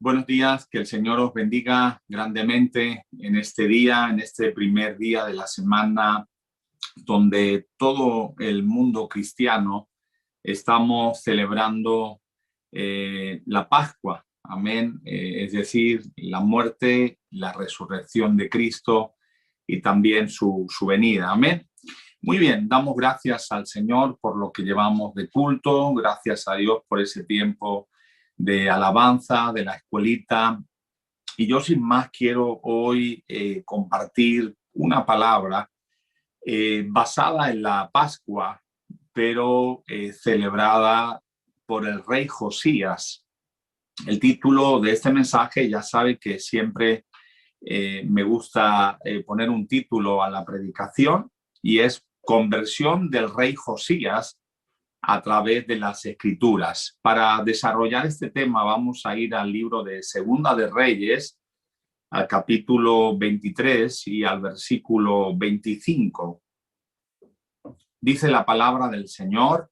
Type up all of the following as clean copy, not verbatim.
Buenos días, que el Señor os bendiga grandemente en este día, en este primer día de la semana, donde todo el mundo cristiano estamos celebrando la Pascua, amén, es decir, la muerte, la resurrección de Cristo y también su venida, amén. Muy bien, damos gracias al Señor por lo que llevamos de culto, gracias a Dios por ese tiempo de alabanza, de la escuelita. Y yo sin más quiero hoy compartir una palabra basada en la Pascua, pero celebrada por el rey Josías. El título de este mensaje, ya sabe que siempre me gusta poner un título a la predicación, y es Conversión del rey Josías a través de las Escrituras. Para desarrollar este tema vamos a ir al libro de Segunda de Reyes, al capítulo 23 y al versículo 25. Dice la palabra del Señor: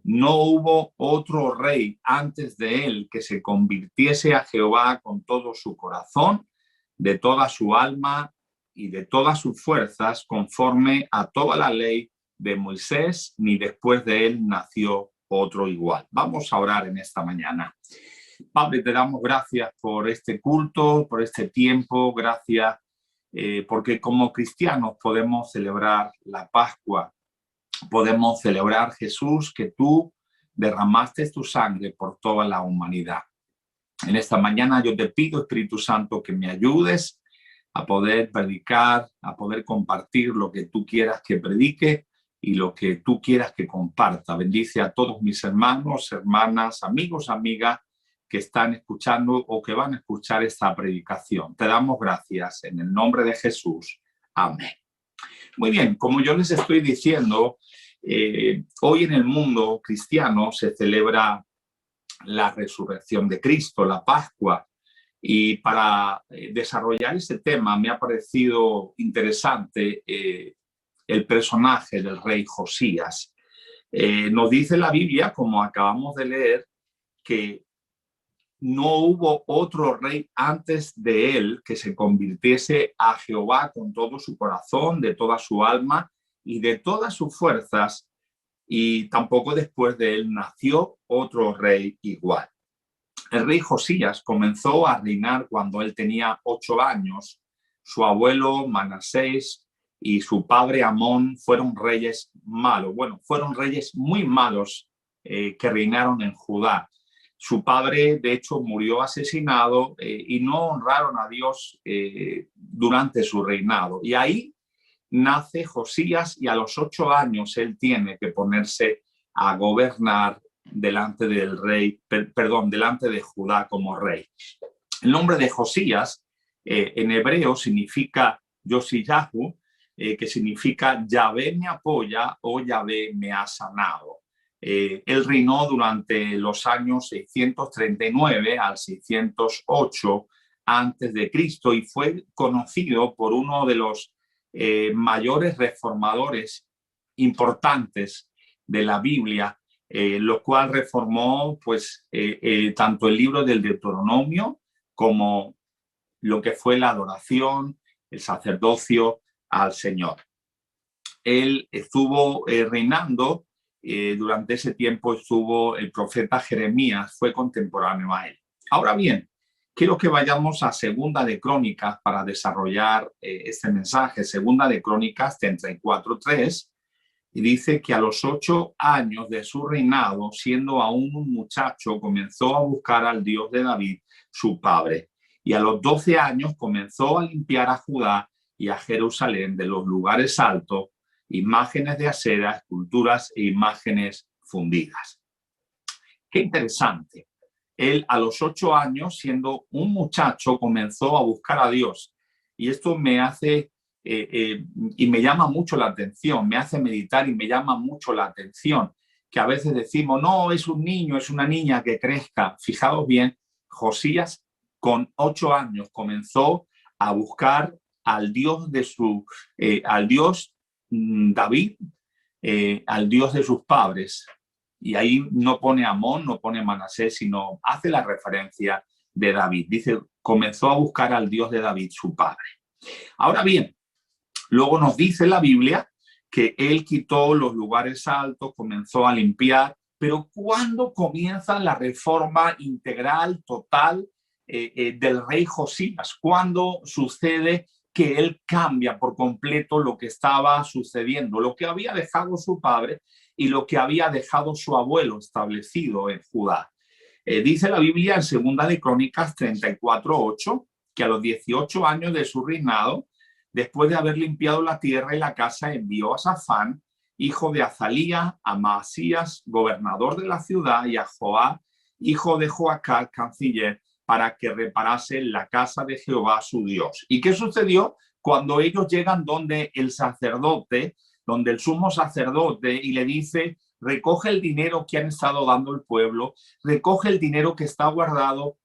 no hubo otro rey antes de él que se convirtiese a Jehová con todo su corazón, de toda su alma y de todas sus fuerzas, conforme a toda la ley de Moisés, ni después de él nació otro igual. Vamos a orar en esta mañana. Padre, te damos gracias por este culto, por este tiempo, gracias porque como cristianos podemos celebrar la Pascua, podemos celebrar, Jesús, que tú derramaste tu sangre por toda la humanidad. En esta mañana yo te pido, Espíritu Santo, que me ayudes a poder predicar, a poder compartir lo que tú quieras que predique y lo que tú quieras que comparta. Bendice a todos mis hermanos, hermanas, amigos, amigas que están escuchando o que van a escuchar esta predicación. Te damos gracias en el nombre de Jesús. Amén. Muy bien, como yo les estoy diciendo, hoy en el mundo cristiano se celebra la resurrección de Cristo, la Pascua. Y para desarrollar ese tema me ha parecido interesante el personaje del rey Josías. Nos dice la Biblia, como acabamos de leer, que no hubo otro rey antes de él que se convirtiese a Jehová con todo su corazón, de toda su alma y de todas sus fuerzas, y tampoco después de él nació otro rey igual. El rey Josías comenzó a reinar cuando él tenía 8 años. Su abuelo Manasés y su padre Amón fueron reyes malos. Bueno, fueron reyes muy malos que reinaron en Judá. Su padre, de hecho, murió asesinado y no honraron a Dios durante su reinado. Y ahí nace Josías, y a los 8 años él tiene que ponerse a gobernar delante del rey, delante de Judá como rey. El nombre de Josías en hebreo significa Yoshiyahu, que significa Yahvé me apoya o Yahvé me ha sanado. Él reinó durante los años 639 al 608 antes de Cristo y fue conocido por uno de los mayores reformadores importantes de la Biblia, lo cual reformó pues tanto el libro del Deuteronomio como lo que fue la adoración, el sacerdocio al Señor. Él estuvo reinando, durante ese tiempo estuvo el profeta Jeremías, fue contemporáneo a él. Ahora bien, quiero que vayamos a Segunda de Crónicas para desarrollar este mensaje. Segunda de Crónicas 34:3, y dice que a los 8 años de su reinado, siendo aún un muchacho, comenzó a buscar al Dios de David, su padre. Y a los 12 años comenzó a limpiar a Judá y a Jerusalén de los lugares altos, imágenes de acera, esculturas e imágenes fundidas. Qué interesante. Él a los 8 años, siendo un muchacho, comenzó a buscar a Dios. Y esto me hace, y me llama mucho la atención, me hace meditar y me llama mucho la atención, que a veces decimos, no, es un niño, es una niña que crezca. Fijaos bien, Josías con 8 años comenzó a buscar al Dios de al Dios David, al Dios de sus padres. Y ahí no pone Amón, no pone Manasés, sino hace la referencia de David. Dice, comenzó a buscar al Dios de David, su padre. Ahora bien, luego nos dice la Biblia que él quitó los lugares altos, comenzó a limpiar, pero ¿cuándo comienza la reforma integral, total del rey Josías? ¿Cuándo sucede que él cambia por completo lo que estaba sucediendo, lo que había dejado su padre y lo que había dejado su abuelo establecido en Judá? Dice la Biblia en Segunda de Crónicas 34:8 que a los 18 años de su reinado, después de haber limpiado la tierra y la casa, envió a Safán, hijo de Azalía, a Maasías, gobernador de la ciudad, y a Joab, hijo de Joacal, canciller, para que reparase la casa de Jehová su Dios. ¿Y qué sucedió? Cuando ellos llegan donde el sacerdote, donde el sumo sacerdote, y le dice, recoge el dinero que han estado dando el pueblo, recoge el dinero que está guardado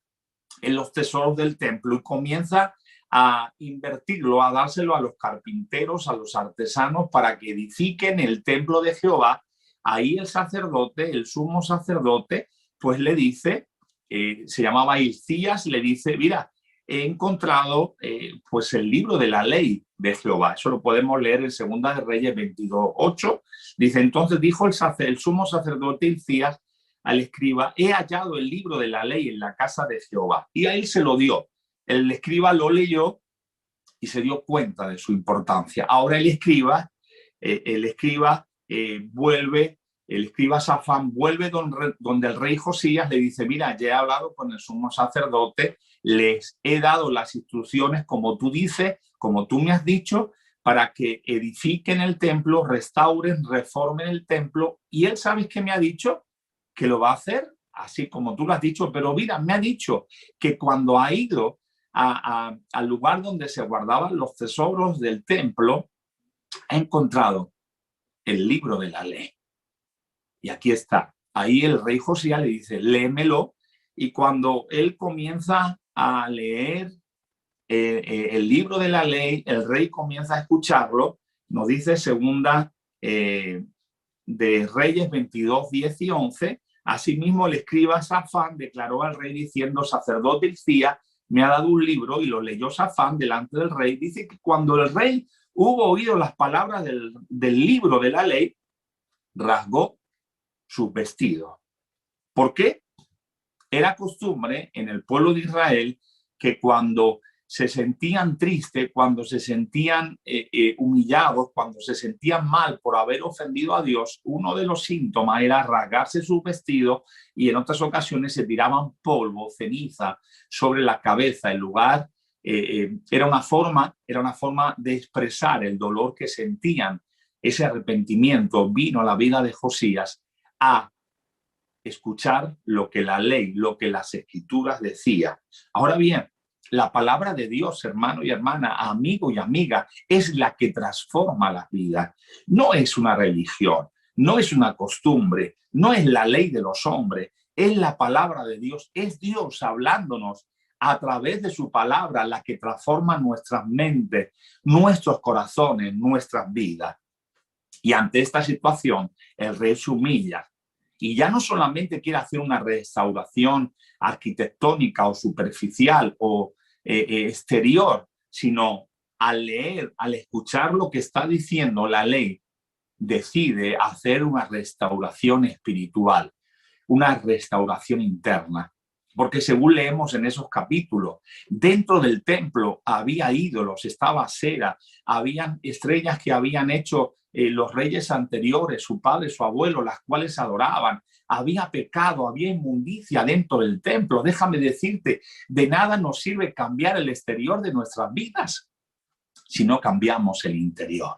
en los tesoros del templo, y comienza a invertirlo, a dárselo a los carpinteros, a los artesanos, para que edifiquen el templo de Jehová. Ahí el sacerdote, el sumo sacerdote, pues le dice, se llamaba Hilcías, le dice, mira, he encontrado pues el libro de la ley de Jehová. Eso lo podemos leer en Segunda de Reyes 22:8. Dice, entonces dijo el sumo sacerdote Hilcías al escriba, he hallado el libro de la ley en la casa de Jehová. Y a él se lo dio. El escriba lo leyó y se dio cuenta de su importancia. Ahora el escriba vuelve, el escriba Safán vuelve donde el rey Josías, le dice, mira, ya he hablado con el sumo sacerdote, les he dado las instrucciones como tú dices, como tú me has dicho, para que edifiquen el templo, restauren, reformen el templo. Y él, ¿sabes qué me ha dicho? Que lo va a hacer así como tú lo has dicho, pero mira, me ha dicho que cuando ha ido al lugar donde se guardaban los tesoros del templo, ha encontrado el libro de la ley. Y aquí está. Ahí el rey Josías le dice, léemelo. Y cuando él comienza a leer el libro de la ley, el rey comienza a escucharlo. Nos dice Segunda de Reyes 22:10-11. Asimismo, el escriba Safán declaró al rey diciendo, sacerdote Hilcías me ha dado un libro, y lo leyó Safán delante del rey. Dice que cuando el rey hubo oído las palabras del libro de la ley, rasgó sus vestidos. ¿Por qué? Era costumbre en el pueblo de Israel que cuando se sentían tristes, cuando se sentían humillados, cuando se sentían mal por haber ofendido a Dios, uno de los síntomas era rasgarse sus vestidos, y en otras ocasiones se tiraban polvo, ceniza sobre la cabeza. El lugar era una forma de expresar el dolor que sentían. Ese arrepentimiento vino a la vida de Josías a escuchar lo que la ley, lo que las escrituras decían. Ahora bien, la palabra de Dios, hermano y hermana, amigo y amiga, es la que transforma las vidas. No es una religión, no es una costumbre, no es la ley de los hombres, es la palabra de Dios, es Dios hablándonos a través de su palabra, la que transforma nuestras mentes, nuestros corazones, nuestras vidas. Y ante esta situación, el rey se humilla. Y ya no solamente quiere hacer una restauración arquitectónica o superficial o exterior, sino al leer, al escuchar lo que está diciendo la ley, decide hacer una restauración espiritual, una restauración interna. Porque según leemos en esos capítulos, dentro del templo había ídolos, estaba cera, habían estrellas que habían hecho los reyes anteriores, su padre, su abuelo, las cuales adoraban. Había pecado, había inmundicia dentro del templo. Déjame decirte, de nada nos sirve cambiar el exterior de nuestras vidas si no cambiamos el interior.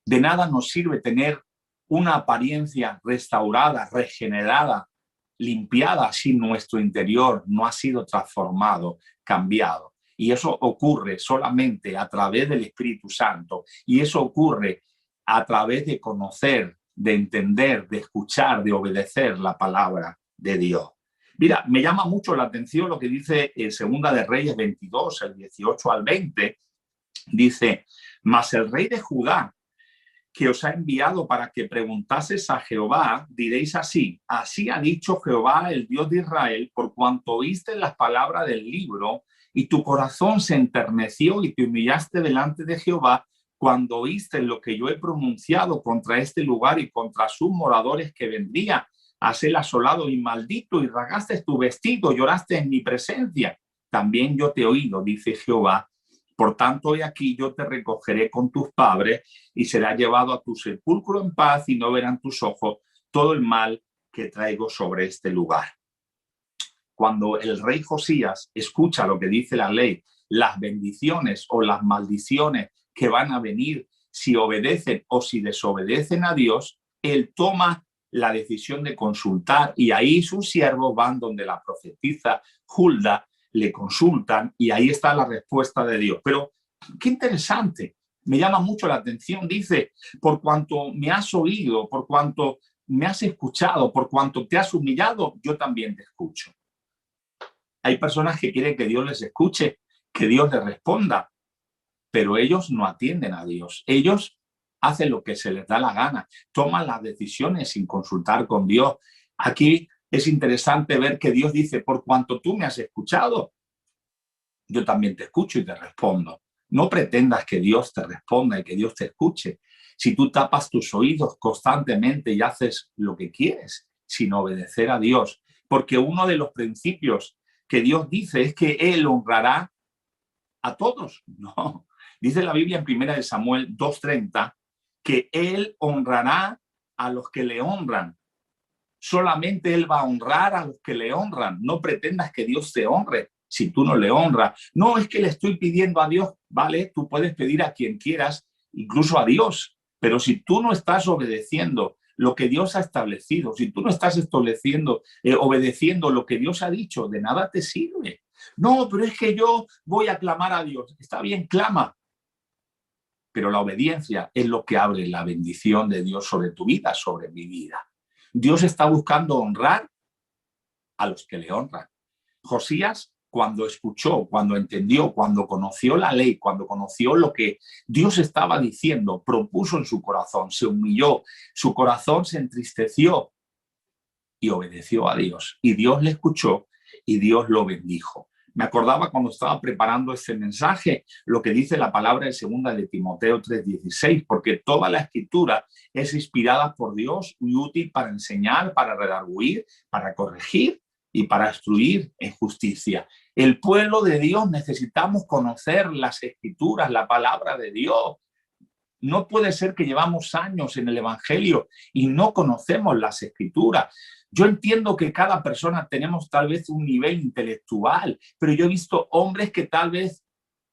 De nada nos sirve tener una apariencia restaurada, regenerada, limpiada, si nuestro interior no ha sido transformado, cambiado. Y eso ocurre solamente a través del Espíritu Santo. Y eso ocurre a través de conocer, de entender, de escuchar, de obedecer la palabra de Dios. Mira, me llama mucho la atención lo que dice en Segunda de Reyes 22, el 18 al 20. Dice, mas el rey de Judá que os ha enviado para que preguntases a Jehová, diréis así: así ha dicho Jehová, el Dios de Israel, por cuanto oíste las palabras del libro y tu corazón se enterneció y te humillaste delante de Jehová cuando oíste lo que yo he pronunciado contra este lugar y contra sus moradores que vendría a ser asolado y maldito, y rasgaste tu vestido, lloraste en mi presencia. También yo te he oído, dice Jehová. Por tanto, hoy aquí yo te recogeré con tus padres y será llevado a tu sepulcro en paz y no verán tus ojos todo el mal que traigo sobre este lugar. Cuando el rey Josías escucha lo que dice la ley, las bendiciones o las maldiciones que van a venir si obedecen o si desobedecen a Dios, él toma la decisión de consultar, y ahí sus siervos van donde la profetisa Hulda, le consultan y ahí está la respuesta de Dios. Pero qué interesante, me llama mucho la atención. Dice: por cuanto me has oído, por cuanto me has escuchado, por cuanto te has humillado, yo también te escucho. Hay personas que quieren que Dios les escuche, que Dios les responda, pero ellos no atienden a Dios. Ellos hacen lo que se les da la gana, toman las decisiones sin consultar con Dios. Aquí es interesante ver que Dios dice: por cuanto tú me has escuchado, yo también te escucho y te respondo. No pretendas que Dios te responda y que Dios te escuche si tú tapas tus oídos constantemente y haces lo que quieres sin obedecer a Dios. Porque uno de los principios que Dios dice es que Él honrará a todos. No, dice la Biblia en 1 Samuel 2:30 que Él honrará a los que le honran. Solamente Él va a honrar a los que le honran. No pretendas que Dios te honre si tú no le honras. No, es que le estoy pidiendo a Dios. Vale, tú puedes pedir a quien quieras, incluso a Dios, pero si tú no estás obedeciendo lo que Dios ha establecido, si tú no estás obedeciendo lo que Dios ha dicho, de nada te sirve. No, pero es que yo voy a clamar a Dios. Está bien, clama, pero la obediencia es lo que abre la bendición de Dios sobre tu vida, sobre mi vida. Dios está buscando honrar a los que le honran. Josías, cuando escuchó, cuando entendió, cuando conoció la ley, cuando conoció lo que Dios estaba diciendo, propuso en su corazón, se humilló, su corazón se entristeció y obedeció a Dios. Y Dios le escuchó y Dios lo bendijo. Me acordaba cuando estaba preparando este mensaje lo que dice la palabra en 2 de Timoteo 3:16, porque toda la escritura es inspirada por Dios y útil para enseñar, para redarguir, para corregir y para instruir en justicia. El pueblo de Dios necesitamos conocer las escrituras, la palabra de Dios. No puede ser que llevamos años en el Evangelio y no conocemos las escrituras. Yo entiendo que cada persona tenemos tal vez un nivel intelectual, pero yo he visto hombres que tal vez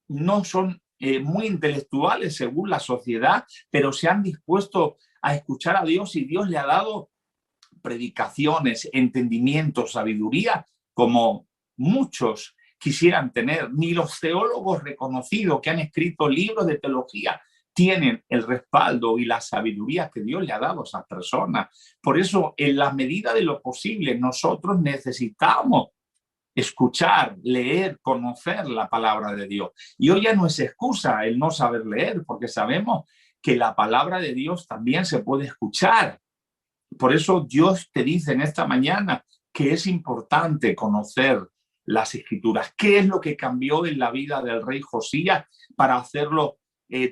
no son muy intelectuales según la sociedad, pero se han dispuesto a escuchar a Dios y Dios le ha dado predicaciones, entendimiento, sabiduría, como muchos quisieran tener. Ni los teólogos reconocidos que han escrito libros de teología tienen el respaldo y la sabiduría que Dios le ha dado a esas personas. Por eso, en la medida de lo posible, nosotros necesitamos escuchar, leer, conocer la palabra de Dios. Y hoy ya no es excusa el no saber leer, porque sabemos que la palabra de Dios también se puede escuchar. Por eso Dios te dice en esta mañana que es importante conocer las escrituras. ¿Qué es lo que cambió en la vida del rey Josías para hacerlo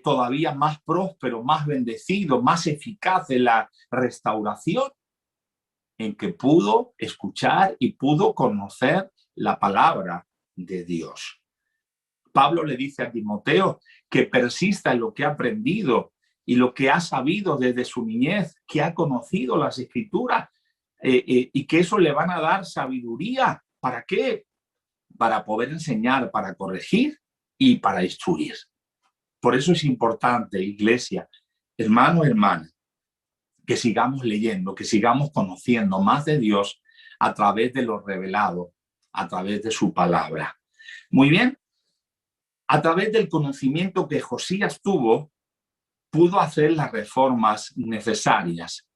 todavía más próspero, más bendecido, más eficaz en la restauración? En que pudo escuchar y pudo conocer la palabra de Dios. Pablo le dice a Timoteo que persista en lo que ha aprendido y lo que ha sabido desde su niñez, que ha conocido las escrituras y que eso le van a dar sabiduría. ¿Para qué? Para poder enseñar, para corregir y para instruir. Por eso es importante, iglesia, hermano, hermana, que sigamos leyendo, que sigamos conociendo más de Dios a través de lo revelado, a través de su palabra. Muy bien, a través del conocimiento que Josías tuvo, pudo hacer las reformas necesarias.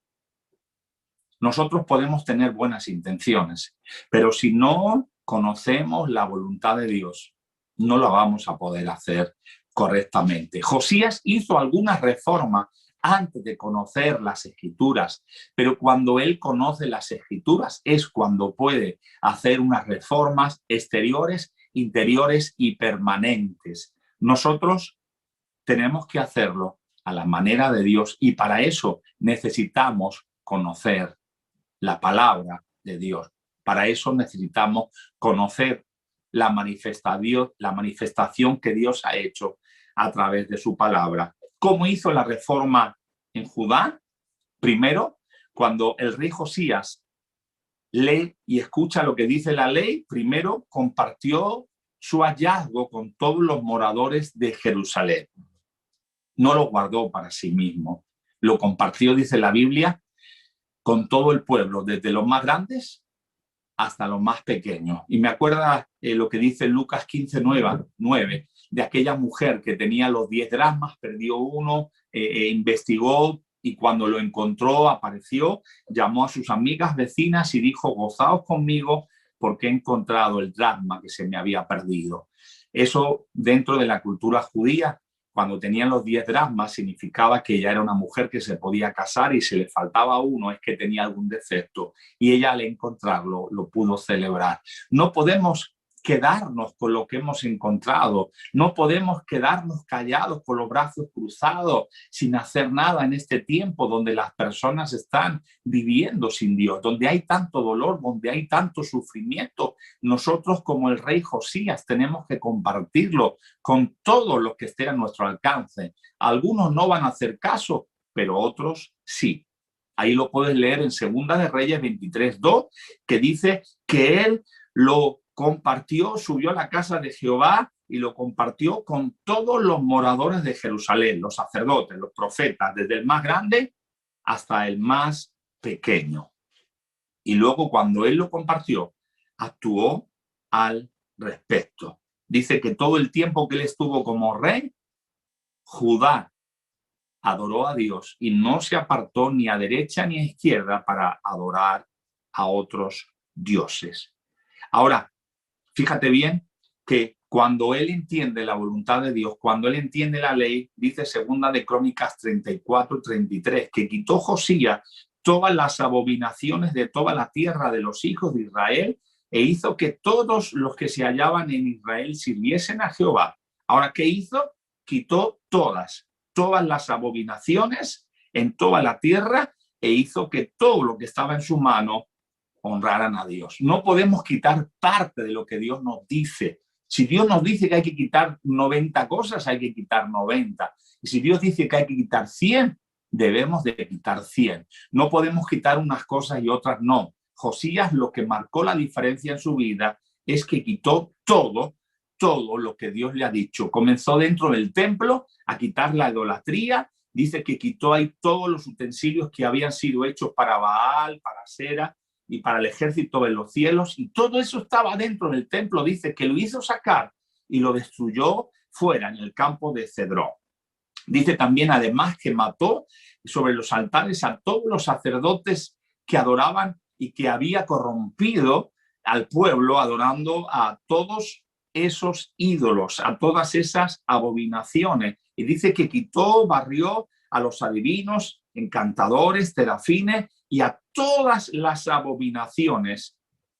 Nosotros podemos tener buenas intenciones, pero si no conocemos la voluntad de Dios, no la vamos a poder hacer correctamente. Josías hizo algunas reformas antes de conocer las Escrituras, pero cuando él conoce las Escrituras es cuando puede hacer unas reformas exteriores, interiores y permanentes. Nosotros tenemos que hacerlo a la manera de Dios y para eso necesitamos conocer la palabra de Dios. Para eso necesitamos conocer la manifestación que Dios ha hecho a través de su palabra. ¿Cómo hizo la reforma en Judá? Primero, cuando el rey Josías lee y escucha lo que dice la ley, primero compartió su hallazgo con todos los moradores de Jerusalén. No lo guardó para sí mismo, lo compartió, dice la Biblia, con todo el pueblo, desde los más grandes hasta los más pequeños. Y me acuerda lo que dice Lucas 15:9, de aquella mujer que tenía los 10 dracmas, perdió uno, investigó y cuando lo encontró, apareció, llamó a sus amigas vecinas y dijo: gozaos conmigo porque he encontrado el dracma que se me había perdido. Eso dentro de la cultura judía, cuando tenían los 10 dracmas, significaba que ella era una mujer que se podía casar y si le faltaba uno es que tenía algún defecto. Y ella al encontrarlo lo pudo celebrar. No podemos quedarnos con lo que hemos encontrado. No podemos quedarnos callados con los brazos cruzados sin hacer nada en este tiempo donde las personas están viviendo sin Dios, donde hay tanto dolor, donde hay tanto sufrimiento. Nosotros, como el rey Josías, tenemos que compartirlo con todo lo que esté a nuestro alcance. Algunos no van a hacer caso, pero otros sí. Ahí lo puedes leer en Segunda de Reyes 23:2, que dice que él lo compartió, subió a la casa de Jehová y lo compartió con todos los moradores de Jerusalén, los sacerdotes, los profetas, desde el más grande hasta el más pequeño. Y luego cuando él lo compartió, actuó al respecto. Dice que todo el tiempo que él estuvo como rey, Judá adoró a Dios y no se apartó ni a derecha ni a izquierda para adorar a otros dioses. Ahora, fíjate bien que cuando él entiende la voluntad de Dios, cuando él entiende la ley, dice Segunda de Crónicas 34:33, que quitó Josías todas las abominaciones de toda la tierra de los hijos de Israel e hizo que todos los que se hallaban en Israel sirviesen a Jehová. Ahora, ¿qué hizo? Quitó todas las abominaciones en toda la tierra e hizo que todo lo que estaba en su mano honraran a Dios. No podemos quitar parte de lo que Dios nos dice. Si Dios nos dice que hay que quitar 90 cosas, hay que quitar 90. Y si Dios dice que hay que quitar 100, debemos de quitar 100. No podemos quitar unas cosas y otras no. Josías, lo que marcó la diferencia en su vida es que quitó todo lo que Dios le ha dicho. Comenzó dentro del templo a quitar la idolatría. Dice que quitó ahí todos los utensilios que habían sido hechos para Baal, para Asera y para el ejército de los cielos, y todo eso estaba dentro del templo. Dice que lo hizo sacar y lo destruyó fuera, en el campo de Cedrón. Dice también, además, que mató sobre los altares a todos los sacerdotes que adoraban y que había corrompido al pueblo adorando a todos esos ídolos, a todas esas abominaciones. Y dice que quitó, barrió a los adivinos, encantadores, terafines y a todas las abominaciones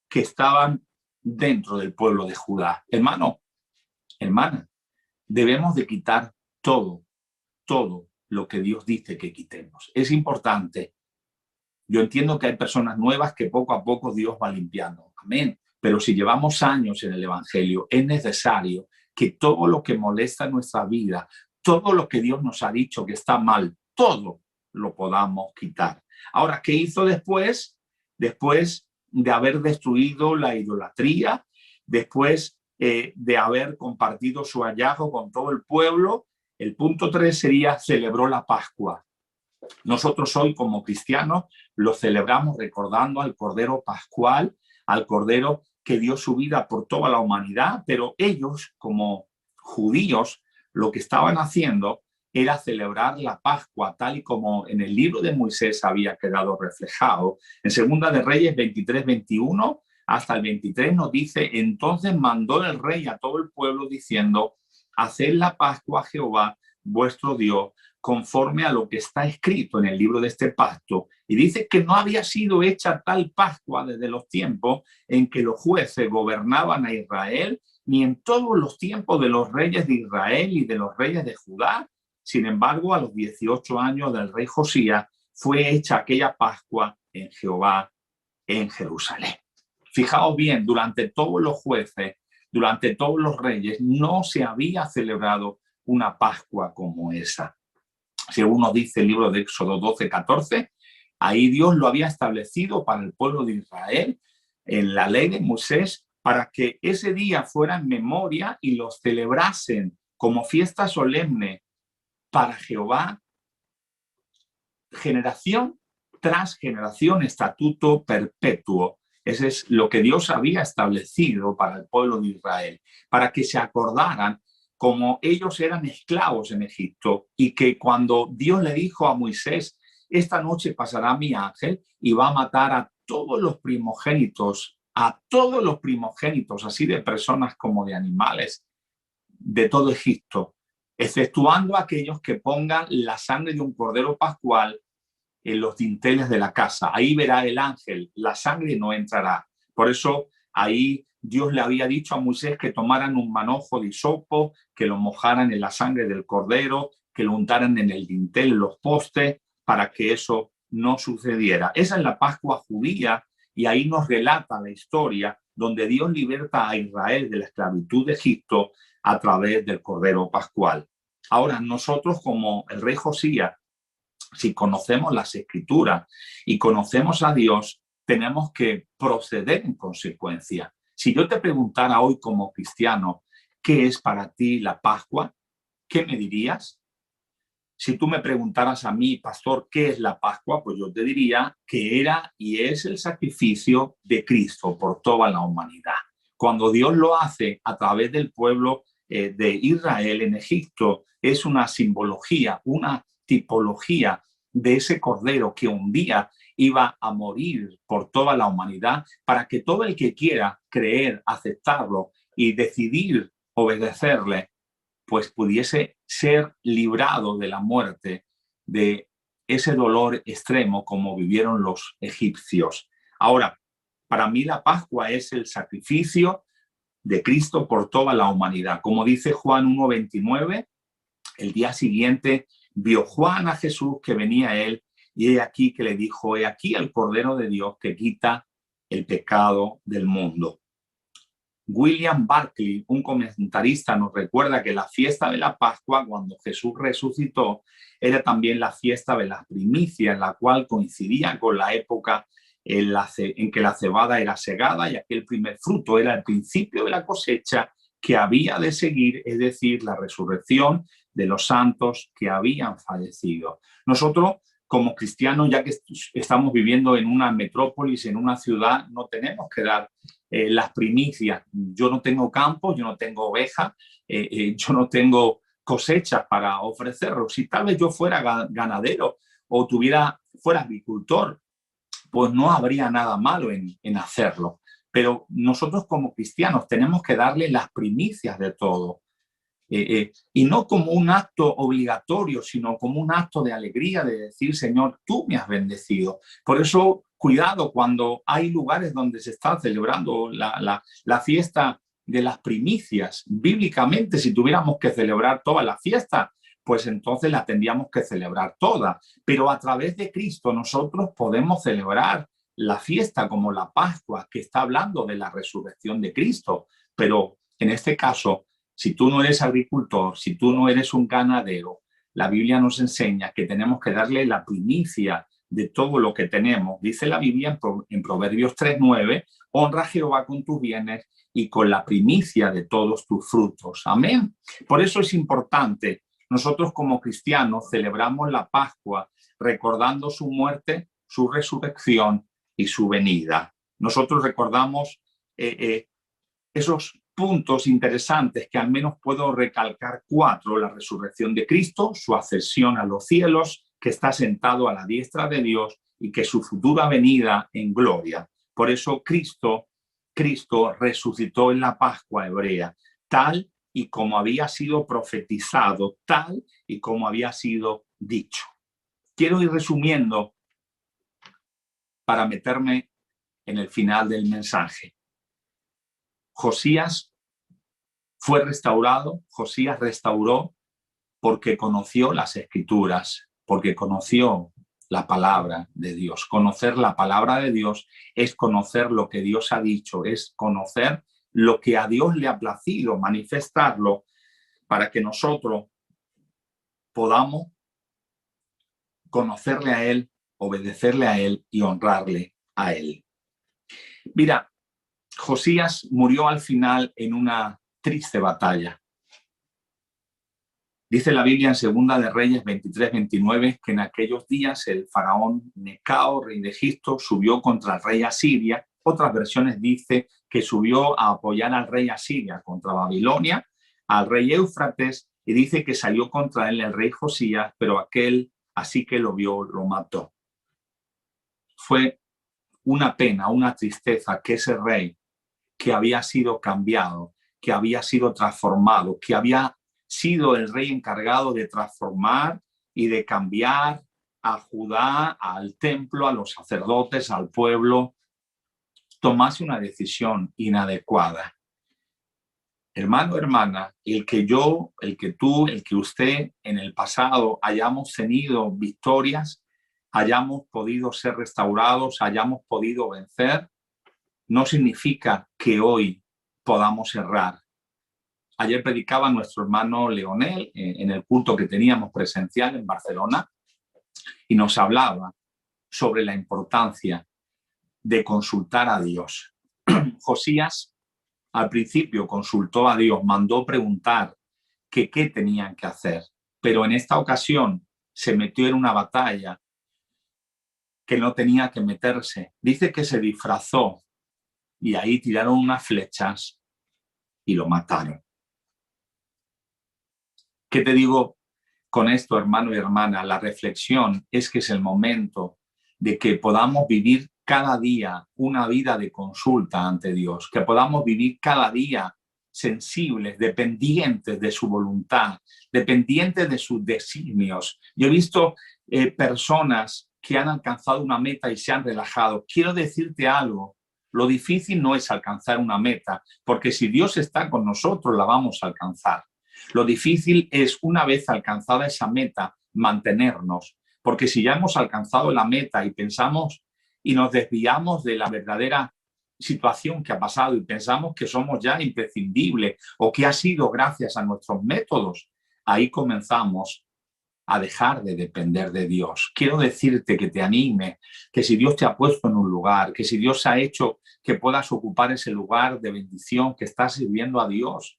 que estaban dentro del pueblo de Judá. Hermano, hermana, debemos de quitar todo lo que Dios dice que quitemos. Es importante. Yo entiendo que hay personas nuevas que poco a poco Dios va limpiando. Amén. Pero si llevamos años en el Evangelio, es necesario que todo lo que molesta nuestra vida, todo lo que Dios nos ha dicho que está mal, todo lo podamos quitar. Ahora, ¿qué hizo después? Después de haber destruido la idolatría, después de haber compartido su hallazgo con todo el pueblo, el punto 3 sería: celebró la Pascua. Nosotros hoy como cristianos lo celebramos recordando al Cordero Pascual, al Cordero que dio su vida por toda la humanidad, pero ellos como judíos lo que estaban haciendo era celebrar la Pascua tal y como en el libro de Moisés había quedado reflejado. En Segunda de Reyes 23:21 hasta el 23 nos dice: entonces mandó el rey a todo el pueblo diciendo: haced la Pascua a Jehová vuestro Dios, conforme a lo que está escrito en el libro de este pacto. Y dice que no había sido hecha tal Pascua desde los tiempos en que los jueces gobernaban a Israel, ni en todos los tiempos de los reyes de Israel y de los reyes de Judá. Sin embargo, a los 18 años del rey Josías fue hecha aquella Pascua en Jehová, en Jerusalén. Fijaos bien, durante todos los jueces, durante todos los reyes, no se había celebrado una Pascua como esa. Según nos dice el libro de Éxodo 12:14, ahí Dios lo había establecido para el pueblo de Israel en la ley de Moisés, para que ese día fuera en memoria y los celebrasen como fiesta solemne para Jehová, generación tras generación, estatuto perpetuo. Ese es lo que Dios había establecido para el pueblo de Israel, para que se acordaran como ellos eran esclavos en Egipto y que cuando Dios le dijo a Moisés, esta noche pasará mi ángel y va a matar a todos los primogénitos, así de personas como de animales, de todo Egipto, exceptuando a aquellos que pongan la sangre de un cordero pascual en los dinteles de la casa. Ahí verá el ángel, la sangre no entrará. Por eso ahí Dios le había dicho a Moisés que tomaran un manojo de hisopo, que lo mojaran en la sangre del cordero, que lo untaran en el dintel, en los postes, para que eso no sucediera. Esa es la Pascua judía y ahí nos relata la historia donde Dios liberta a Israel de la esclavitud de Egipto a través del cordero pascual. Ahora, nosotros como el rey Josías, si conocemos las escrituras y conocemos a Dios, tenemos que proceder en consecuencia. Si yo te preguntara hoy como cristiano, ¿qué es para ti la Pascua? ¿Qué me dirías? Si tú me preguntaras a mí, pastor, ¿qué es la Pascua? Pues yo te diría que era y es el sacrificio de Cristo por toda la humanidad. Cuando Dios lo hace a través del pueblo de Israel en Egipto, es una simbología, una tipología de ese cordero que un día iba a morir por toda la humanidad para que todo el que quiera creer, aceptarlo y decidir obedecerle, pues pudiese ser librado de la muerte, de ese dolor extremo como vivieron los egipcios. Ahora, para mí la Pascua es el sacrificio de Cristo por toda la humanidad. Como dice Juan 1:29, el día siguiente vio Juan a Jesús que venía a él y he aquí que le dijo, he aquí el Cordero de Dios que quita el pecado del mundo. William Barclay, un comentarista, nos recuerda que la fiesta de la Pascua, cuando Jesús resucitó, era también la fiesta de las primicias, la cual coincidía con la época en que la cebada era segada y aquel primer fruto era el principio de la cosecha que había de seguir, es decir, la resurrección de los santos que habían fallecido. Nosotros, como cristianos, ya que estamos viviendo en una metrópolis, en una ciudad, no tenemos que dar las primicias. Yo no tengo campo, yo no tengo ovejas, yo no tengo cosechas para ofrecerlo. Si tal vez yo fuera ganadero o fuera agricultor, pues no habría nada malo en hacerlo. Pero nosotros como cristianos tenemos que darle las primicias de todo. Y no como un acto obligatorio, sino como un acto de alegría, de decir, Señor, tú me has bendecido. Por eso, cuidado cuando hay lugares donde se está celebrando la fiesta de las primicias. Bíblicamente, si tuviéramos que celebrar toda la fiesta, pues entonces la tendríamos que celebrar toda. Pero a través de Cristo nosotros podemos celebrar la fiesta como la Pascua, que está hablando de la resurrección de Cristo. Pero en este caso, si tú no eres agricultor, si tú no eres un ganadero, la Biblia nos enseña que tenemos que darle la primicia de todo lo que tenemos. Dice la Biblia en Proverbios 3:9, honra a Jehová con tus bienes y con la primicia de todos tus frutos. Amén. Por eso es importante. Nosotros como cristianos celebramos la Pascua recordando su muerte, su resurrección y su venida. Nosotros recordamos esos puntos interesantes que al menos puedo recalcar 4: la resurrección de Cristo, su ascensión a los cielos, que está sentado a la diestra de Dios y que su futura venida en gloria. Por eso Cristo resucitó en la Pascua hebrea, tal y como había sido profetizado, tal y como había sido dicho. Quiero ir resumiendo para meterme en el final del mensaje. Josías fue restaurado, Josías restauró porque conoció las Escrituras, porque conoció la palabra de Dios. Conocer la palabra de Dios es conocer lo que Dios ha dicho, es conocer lo que a Dios le ha placido, manifestarlo para que nosotros podamos conocerle a Él, obedecerle a Él y honrarle a Él. Mira, Josías murió al final en una triste batalla. Dice la Biblia en Segunda de Reyes 23-29 que en aquellos días el faraón Necao, rey de Egipto, subió contra el rey Asiria. Otras versiones dice que subió a apoyar al rey Asiria contra Babilonia, al rey Éufrates, y dice que salió contra él el rey Josías, pero aquel, así que lo vio, lo mató. Fue una pena, una tristeza que ese rey que había sido cambiado, que había sido transformado, que había sido el rey encargado de transformar y de cambiar a Judá, al templo, a los sacerdotes, al pueblo, tomase una decisión inadecuada. Hermano, hermana, el que yo, el que tú, el que usted en el pasado hayamos tenido victorias, hayamos podido ser restaurados, hayamos podido vencer, no significa que hoy podamos errar. Ayer predicaba nuestro hermano Leonel en el culto que teníamos presencial en Barcelona y nos hablaba sobre la importancia de consultar a Dios. Josías al principio consultó a Dios, mandó preguntar qué tenían que hacer, pero en esta ocasión se metió en una batalla que no tenía que meterse. Dice que se disfrazó y ahí tiraron unas flechas y lo mataron. ¿Qué te digo con esto, hermano y hermana? La reflexión es que es el momento de que podamos vivir cada día una vida de consulta ante Dios, que podamos vivir cada día sensibles, dependientes de su voluntad, dependientes de sus designios. Yo he visto personas que han alcanzado una meta y se han relajado. Quiero decirte algo, lo difícil no es alcanzar una meta, porque si Dios está con nosotros, la vamos a alcanzar. Lo difícil es, una vez alcanzada esa meta, mantenernos, porque si ya hemos alcanzado la meta y pensamos y nos desviamos de la verdadera situación que ha pasado y pensamos que somos ya imprescindibles o que ha sido gracias a nuestros métodos, ahí comenzamos a dejar de depender de Dios. Quiero decirte que te anime, que si Dios te ha puesto en un lugar, que si Dios ha hecho que puedas ocupar ese lugar de bendición, que estás sirviendo a Dios,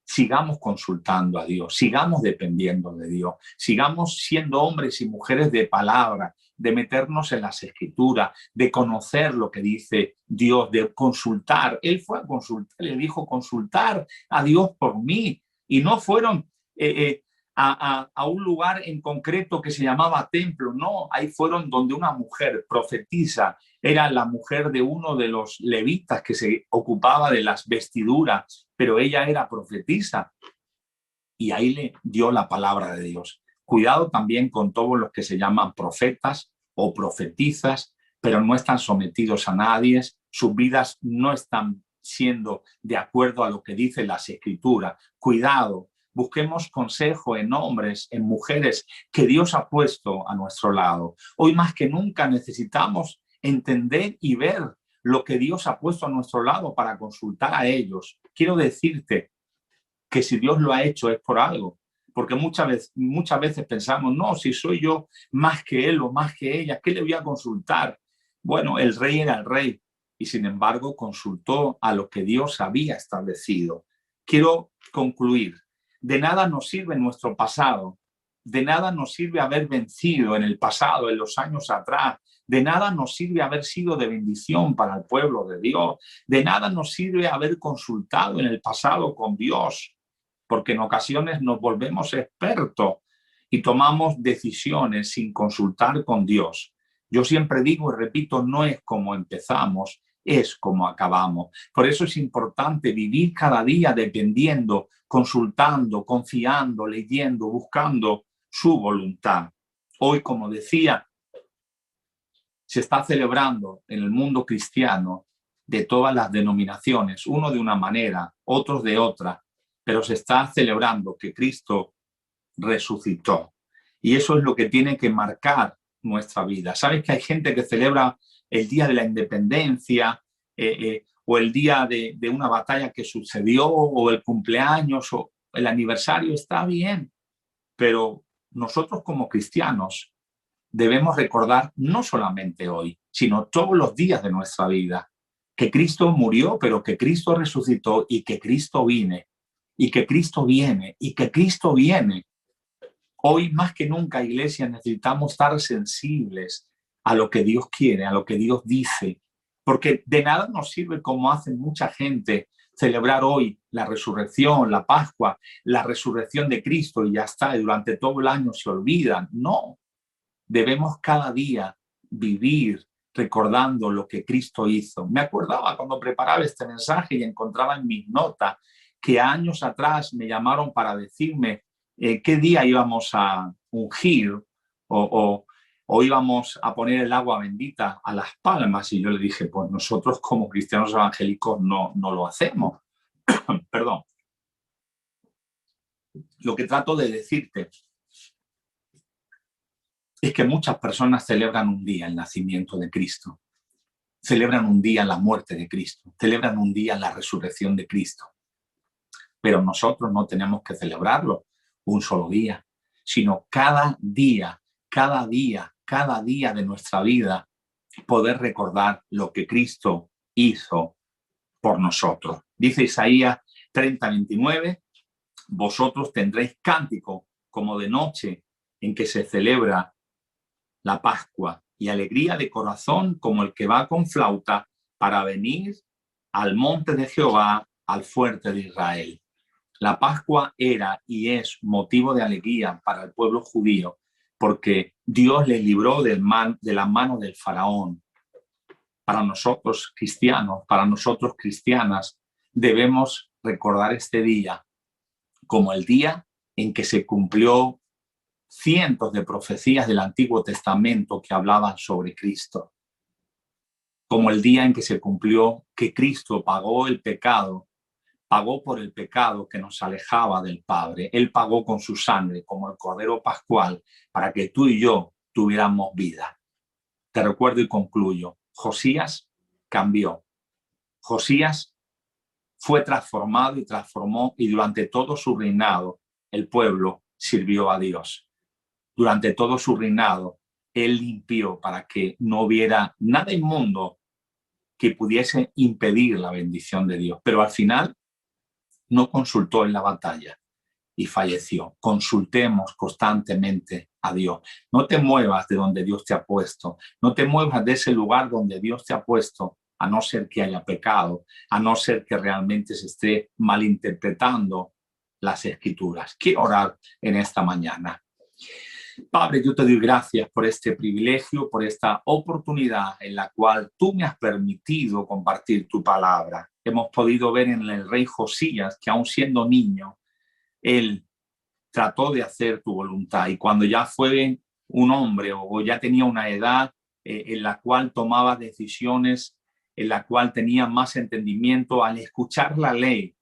sigamos consultando a Dios, sigamos dependiendo de Dios, sigamos siendo hombres y mujeres de palabra, de meternos en las Escrituras, de conocer lo que dice Dios, de consultar. Él fue a consultar, le dijo consultar a Dios por mí, y no fueron a un lugar en concreto que se llamaba templo, no, ahí fueron donde una mujer profetisa, era la mujer de uno de los levitas que se ocupaba de las vestiduras, pero ella era profetisa y ahí le dio la palabra de Dios. Cuidado también con todos los que se llaman profetas o profetizas, pero no están sometidos a nadie, sus vidas no están siendo de acuerdo a lo que dicen las Escrituras. Cuidado, busquemos consejo en hombres, en mujeres que Dios ha puesto a nuestro lado. Hoy más que nunca necesitamos entender y ver lo que Dios ha puesto a nuestro lado para consultar a ellos. Quiero decirte que si Dios lo ha hecho es por algo, porque muchas veces pensamos, no, si soy yo más que él o más que ella, ¿qué le voy a consultar? Bueno, el rey era el rey y sin embargo consultó a lo que Dios había establecido. Quiero concluir. De nada nos sirve nuestro pasado, de nada nos sirve haber vencido en el pasado, en los años atrás, de nada nos sirve haber sido de bendición para el pueblo de Dios, de nada nos sirve haber consultado en el pasado con Dios, porque en ocasiones nos volvemos expertos y tomamos decisiones sin consultar con Dios. Yo siempre digo y repito, no es como empezamos, es como acabamos. Por eso es importante vivir cada día dependiendo, consultando, confiando, leyendo, buscando su voluntad. Hoy, como decía, se está celebrando en el mundo cristiano de todas las denominaciones, uno de una manera, otros de otra, pero se está celebrando que Cristo resucitó. Y eso es lo que tiene que marcar nuestra vida. ¿Sabes que hay gente que celebra el día de la independencia o el día de una batalla que sucedió o el cumpleaños o el aniversario? Está bien, pero nosotros como cristianos debemos recordar no solamente hoy, sino todos los días de nuestra vida, que Cristo murió, pero que Cristo resucitó y que Cristo viene, y que Cristo viene, y que Cristo viene. Hoy más que nunca, iglesia, necesitamos estar sensibles a lo que Dios quiere, a lo que Dios dice, porque de nada nos sirve, como hace mucha gente, celebrar hoy la resurrección, la Pascua, la resurrección de Cristo y ya está, y durante todo el año se olvidan. No, debemos cada día vivir recordando lo que Cristo hizo. Me acordaba cuando preparaba este mensaje y encontraba en mis notas que años atrás me llamaron para decirme qué día íbamos a ungir o íbamos a poner el agua bendita a las palmas. Y yo le dije, pues nosotros como cristianos evangélicos no lo hacemos. Perdón. Lo que trato de decirte es que muchas personas celebran un día el nacimiento de Cristo, celebran un día la muerte de Cristo, celebran un día la resurrección de Cristo. Pero nosotros no tenemos que celebrarlo un solo día, sino cada día, cada día, cada día de nuestra vida, poder recordar lo que Cristo hizo por nosotros. Dice Isaías 30:29, vosotros tendréis cántico como de noche en que se celebra la Pascua y alegría de corazón como el que va con flauta para venir al monte de Jehová, al fuerte de Israel. La Pascua era y es motivo de alegría para el pueblo judío porque Dios les libró de la mano del faraón. Para nosotros cristianos, para nosotros cristianas, debemos recordar este día como el día en que se cumplió cientos de profecías del Antiguo Testamento que hablaban sobre Cristo, como el día en que se cumplió que Cristo pagó el pecado, pagó por el pecado que nos alejaba del Padre. Él pagó con su sangre como el Cordero Pascual para que tú y yo tuviéramos vida. Te recuerdo y concluyo. Josías cambió. Josías fue transformado y transformó, y durante todo su reinado el pueblo sirvió a Dios. Durante todo su reinado él limpió para que no hubiera nada inmundo que pudiese impedir la bendición de Dios. Pero al final no consultó en la batalla y falleció. Consultemos constantemente a Dios. No te muevas de donde Dios te ha puesto. No te muevas de ese lugar donde Dios te ha puesto, a no ser que haya pecado, a no ser que realmente se esté malinterpretando las Escrituras. Quiero orar en esta mañana. Padre, yo te doy gracias por este privilegio, por esta oportunidad en la cual tú me has permitido compartir tu palabra. Hemos podido ver en el rey Josías que aún siendo niño, él trató de hacer tu voluntad, y cuando ya fue un hombre o ya tenía una edad en la cual tomaba decisiones, en la cual tenía más entendimiento, al escuchar la ley,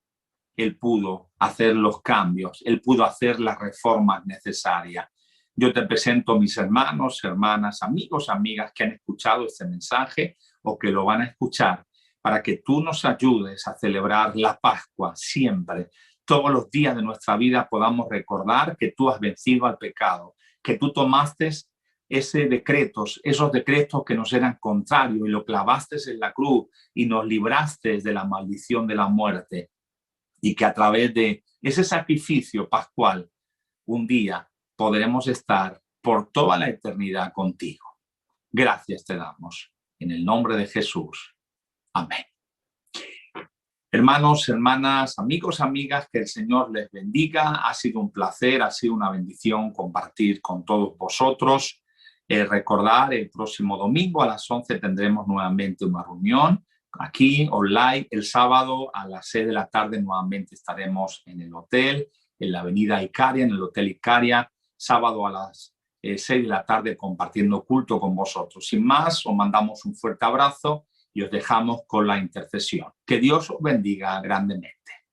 él pudo hacer los cambios, él pudo hacer las reformas necesarias. Yo te presento a mis hermanos, hermanas, amigos, amigas que han escuchado este mensaje o que lo van a escuchar, para que tú nos ayudes a celebrar la Pascua siempre. Todos los días de nuestra vida podamos recordar que tú has vencido al pecado, que tú tomaste esos decretos que nos eran contrarios y lo clavaste en la cruz y nos libraste de la maldición de la muerte, y que a través de ese sacrificio pascual un día podremos estar por toda la eternidad contigo. Gracias te damos. En el nombre de Jesús. Amén. Hermanos, hermanas, amigos, amigas, que el Señor les bendiga. Ha sido un placer, ha sido una bendición compartir con todos vosotros. Recordar, el próximo domingo a las 11 tendremos nuevamente una reunión aquí online. El sábado a las 6 de la tarde nuevamente estaremos en el hotel, en la avenida Icaria, en el Hotel Icaria, sábado a las 6 de la tarde compartiendo culto con vosotros. Sin más, os mandamos un fuerte abrazo y os dejamos con la intercesión. Que Dios os bendiga grandemente.